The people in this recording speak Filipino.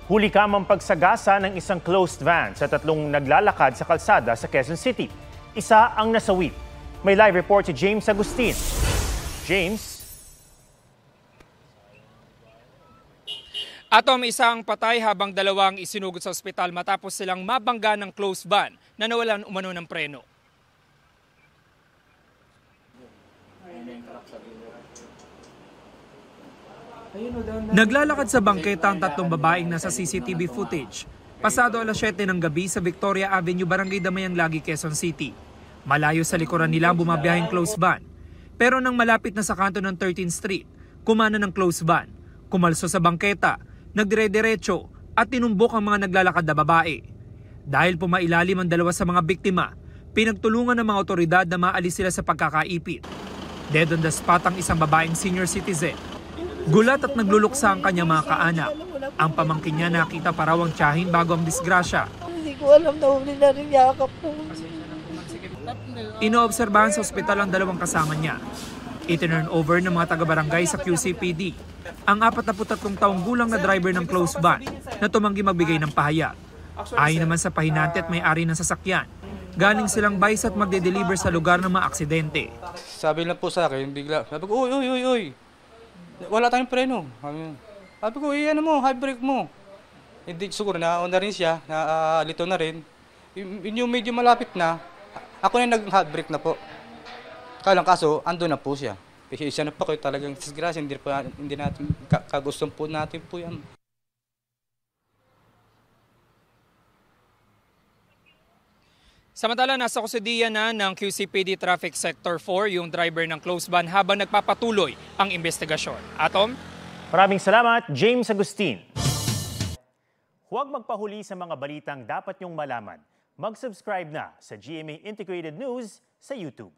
Huli kamang pagsagasa ng isang closed van sa tatlong naglalakad sa kalsada sa Quezon City. Isa ang nasawi. May live report si James Agustin. James? Atom, isang patay habang dalawang isinugod sa ospital matapos silang mabangga ng closed van na nawalan umano ng preno. Naglalakad sa bangketa ang tatlong babaeng nasa CCTV footage. Pasado alas 7 ng gabi sa Victoria Avenue, Barangay Damayang Lagi, Quezon City. Malayo sa likuran nila ang bumabiyaheng closed van. Pero nang malapit na sa kanto ng 13th Street, kumana ng closed van. Kumalso sa bangketa, nagdire-diretso at tinumbok ang mga naglalakad na babae. Dahil pumailalim ang dalawa sa mga biktima, pinagtulungan ng mga otoridad na maalis sila sa pagkakaipit. Dead on the spot ang isang babaeng senior citizen. Gulat at nagluluksa ang kanyang mga kaanak. Ang pamangkin niya nakita parawang tiyahin bago ang disgrasya. Hindi ko alam na huli na rin yakap ko. Inoobserbahan sa ospital ang dalawang kasama niya. Itinurn over ng mga taga-barangay sa QCPD ang 43 taong gulang na driver ng closed van na tumanggi magbigay ng pahayag. Ayon naman sa pahinante at may-ari ng sasakyan, galing silang bayis at magde-deliver sa lugar ng mga aksidente. Sabi lang po sa akin, bigla, sabi ko, uy, wala tayong preno. Sabi ko, ano mo, high brake mo. Hindi, siguro na rin siya, lito na rin. Yung medyo malapit na, ako na nag-high brake na po. Kaso, ando na po siya. Siya na po kayo talagang disgrasya, hindi natin, kagustong po natin po yan. Samantala, nasa kusudiya na ng QCPD Traffic Sector 4 yung driver ng closed van habang nagpapatuloy ang investigasyon. Atom? Maraming salamat, James Agustin. Huwag magpahuli sa mga balitang dapat niyong malaman. Mag-subscribe na sa GMA Integrated News sa YouTube.